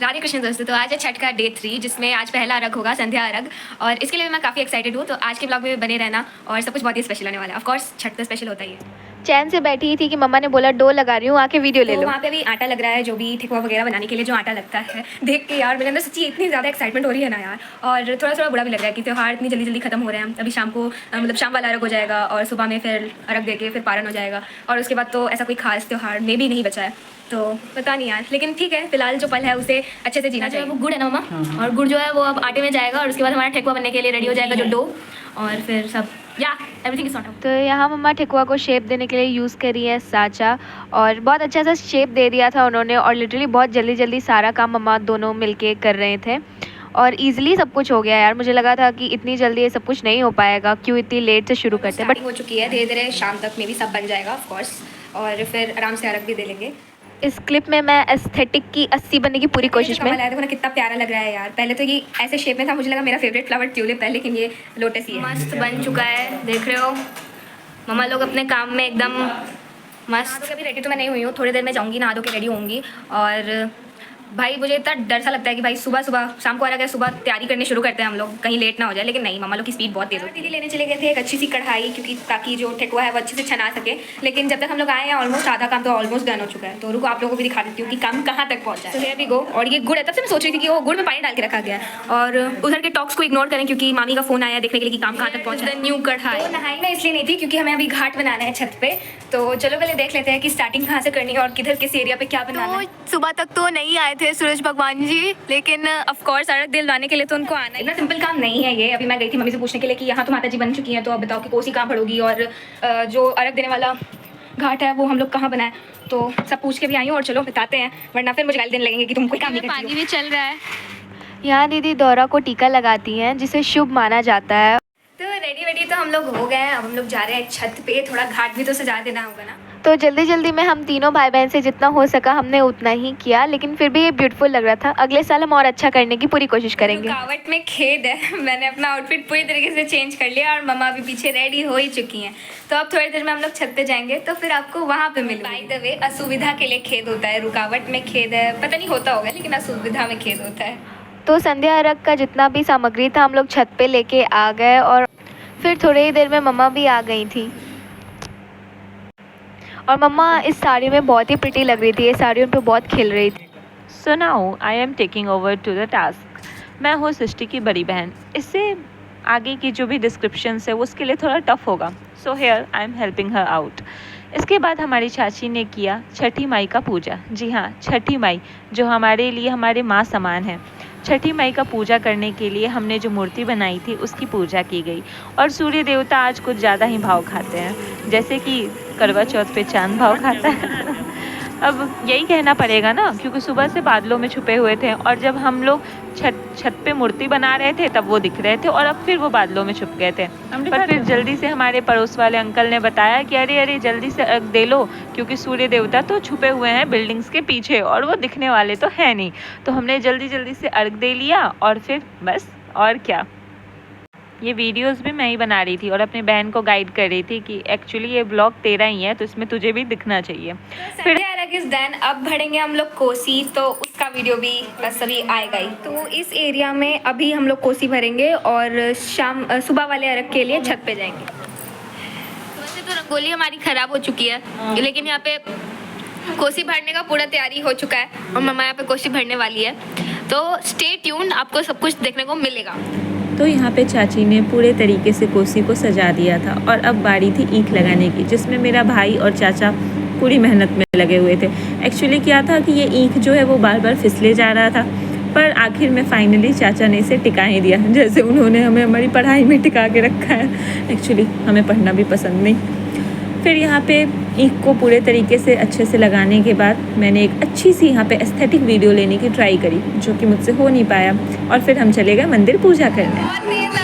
राधे कृष्ण दोस्तों, तो आज है छठ का डे 3 जिसमें आज पहला अर्घ होगा, संध्या अर्घ। और इसके लिए मैं काफ़ी एक्साइटेड हूँ, तो आज के ब्लॉग में बने रहना और सब कुछ बहुत ही स्पेशल होने वाला है। ऑफ कोर्स छठ तो स्पेशल होता ही है। चैन से बैठी ही थी कि मम्मा ने बोला डो लगा रही हूँ, आके वीडियो ले तो लो। वहाँ पे भी आटा लग रहा है, जो भी ठेकुआ वगैरह बनाने के लिए जो आटा लगता है। देख के यार मेरे अंदर सच्ची इतनी ज़्यादा एक्साइटमेंट हो रही है ना यार, और थोड़ा थोड़ा बुरा भी लग रहा है कि त्यौहार इतनी जल्दी जल्दी खत्म हो रहे हैं। अभी शाम को मतलब शाम वाला अर्घ हो जाएगा और सुबह में फिर अर्घ दे के फिर पारण हो जाएगा, और उसके बाद तो ऐसा कोई खास त्यौहार में भी नहीं बचा है। तो पता नहीं यार, लेकिन ठीक है, फिलहाल जो पल है उसे अच्छे से जीना चाहिए। वो गुड़ है ना मम्मा, और गुड़ जो है वो अब आटे में जाएगा और उसके बाद हमारा ठेकुआ बनने के लिए रेडी हो जाएगा जो डो, और फिर सब या एवरीथिंग इज सॉर्ट आउट। तो यहाँ मम्मा ठेकुआ को शेप देने के लिए यूज़ करी है साँचा, और बहुत अच्छा सा शेप दे दिया था उन्होंने, और लिटरली बहुत जल्दी जल्दी सारा काम मम्मा दोनों मिलके कर रहे थे और ईजिली सब कुछ हो गया यार। मुझे लगा था कि इतनी जल्दी ये सब कुछ नहीं हो पाएगा, क्यों इतनी लेट से शुरू करते हैं, बट हो चुकी है। धीरे धीरे शाम तक में भी सब बन जाएगा ऑफ कोर्स, और फिर आराम से अर्घ भी दे लेंगे। इस क्लिप में मैं एस्थेटिक की 80 बनने की पूरी कोशिश में। देखो ना कितना प्यारा लग रहा है यार। पहले तो ये ऐसे शेप में था, मुझे लगा मेरा फेवरेट फ्लावर ट्यूलिप है, लेकिन ये लोटस ही है। मस्त बन चुका है, देख रहे हो मम्मा लोग अपने काम में एकदम मस्त। अभी रेडी तो मैं नहीं हुई हूँ, थोड़ी देर में जाऊँगी, नहा धो के रेडी होंगी। और भाई मुझे इतना डर सा लगता है कि भाई सुबह सुबह शाम को आ रहा है, सुबह तैयारी करनी शुरू करते हैं हम लोग, कहीं लेट ना हो जाए। लेकिन नहीं, मम्मा लोग की स्पीड बहुत तेज़ होती है। दीदी लेने चले गए थे एक अच्छी सी कढ़ाई, क्योंकि ताकि जो ठेकुआ है वो अच्छे से छना सके। लेकिन जब तक हम लोग आए हैं ऑलमोस्ट आधा काम तो ऑलमोस्ट डन हो चुका है। तो रुको आप लोगों को भी दिखा देती हूँ कि काम कहाँ तक पहुँचा है। तो अभी गो, और ये गुड़ है, तब से मैं सोच रही थी कि वो गुड़ में पानी डाल के रखा गया है। और उधर के टॉक्स को इग्नोर करें, क्योंकि मामी का फोन आया देखने के लिए कि काम कहाँ तक पहुँचा है। न्यू कढ़ाई नहाई में इसलिए नहीं थी क्योंकि हमें अभी घाट बनाना है छत पे। तो चलो पहले देख लेते हैं कि स्टार्टिंग कहाँ से करनी है और किधर किस एरिया पे क्या बनाना है। सुबह तक तो नहीं आए थे सूरज भगवान जी, लेकिन ऑफ कोर्स अर्घ दिलवाने के लिए तो उनको आना है। इतना सिंपल काम नहीं है ये। अभी मैं गई थी मम्मी से पूछने के लिए कि यहाँ तो माता जी बन चुकी हैं, तो अब बताओ कि कोसी कहाँ पड़ोगी, और जो अर्घ देने वाला घाट है वो हम लोग कहाँ बनाए। तो सब पूछ के भी आई हूँ, और चलो बताते हैं, वरना फिर मुझे गाली देने लगेंगे कि तुम कोई काम नहीं करती हो। पानी भी चल रहा है। यहाँ दीदी दौरा को टीका लगाती हैं, जिसे शुभ माना जाता है। तो रेडी तो हम लोग हो गए हैं, अब हम लोग जा रहे हैं छत पे। थोड़ा घाट भी तो सजा देना होगा ना। तो जल्दी जल्दी में हम तीनों भाई बहन से जितना हो सका हमने उतना ही किया, लेकिन फिर भी ये ब्यूटीफुल लग रहा था। अगले साल हम और अच्छा करने की पूरी कोशिश करेंगे। रुकावट में खेद है, मैंने अपना आउटफिट पूरी तरीके से चेंज कर लिया और मम्मा भी पीछे रेडी हो ही चुकी हैं। तो अब थोड़ी देर में हम लोग छत पे जाएंगे, तो फिर आपको वहाँ पे मिलूंगी। बाय द वे, असुविधा के लिए खेद होता है, रुकावट में खेद है, पता नहीं होता होगा, लेकिन असुविधा में खेद होता है। तो संध्या अर्घ का जितना भी सामग्री था हम लोग छत पे लेके आ गए, और फिर थोड़ी ही देर में मम्मा भी आ गई थी। और मम्मा इस साड़ी में बहुत ही प्रिटी लग रही थी, ये साड़ी उन पे बहुत खिल रही थी। So now I am taking over to the task. मैं हूँ सृष्टि की बड़ी बहन। इससे आगे की जो भी डिस्क्रिप्शंस है वो उसके लिए थोड़ा टफ होगा, so here I am helping her out. इसके बाद हमारी चाची ने किया छठी माई का पूजा। जी हाँ, छठी माई जो हमारे लिए हमारे माँ समान है। छठी माई का पूजा करने के लिए हमने जो मूर्ति बनाई थी उसकी पूजा की गई। और सूर्य देवता आज कुछ ज़्यादा ही भाव खाते हैं, जैसे कि करवा चौथ पे चांद भाव खाता है। अब यही कहना पड़ेगा ना, क्योंकि सुबह से बादलों में छुपे हुए थे, और जब हम लोग छत पे मूर्ति बना रहे थे तब वो दिख रहे थे, और अब फिर वो बादलों में छुप गए थे। पर फिर जल्दी से हमारे पड़ोस वाले अंकल ने बताया कि अरे जल्दी से अर्घ दे लो, क्योंकि सूर्य देवता तो छुपे हुए हैं बिल्डिंग्स के पीछे और वो दिखने वाले तो है नहीं। तो हमने जल्दी से अर्घ दे लिया, और फिर बस, और क्या। ये वीडियोस भी मैं ही बना रही थी और अपनी बहन को गाइड कर रही थी कि एक्चुअली ये ब्लॉग तेरा ही है, तो इसमें तुझे भी दिखना चाहिए। फिर अर्घ इज डन, अब बढ़ेंगे हम लोग कोसी, तो उसका वीडियो भी बस अभी आएगा ही। तो इस एरिया में अभी हम लोग कोसी भरेंगे और सुबह वाले अर्घ के लिए छत पे जाएंगे। वैसे तो रंगोली हमारी खराब हो चुकी है, लेकिन यहाँ पे कोसी भरने का पूरा तैयारी हो चुका है, और मम्मा यहाँ पे कोसी भरने वाली है। तो स्टे ट्यून, आपको सब कुछ देखने को मिलेगा। तो यहाँ पे चाची ने पूरे तरीके से कोसी को सजा दिया था, और अब बारी थी ईंख लगाने की, जिसमें मेरा भाई और चाचा पूरी मेहनत में लगे हुए थे। एक्चुअली क्या था कि ये ईंख जो है वो बार बार फिसले जा रहा था, पर आखिर में फाइनली चाचा ने इसे टिका ही दिया, जैसे उन्होंने हमें हमारी पढ़ाई में टिका के रखा है। एक्चुअली हमें पढ़ना भी पसंद नहीं। फिर यहाँ पे ईंख को पूरे तरीके से अच्छे से लगाने के बाद मैंने एक अच्छी सी यहाँ पे एस्थेटिक वीडियो लेने की ट्राई करी, जो कि मुझसे हो नहीं पाया, और फिर हम चले गए मंदिर पूजा करने।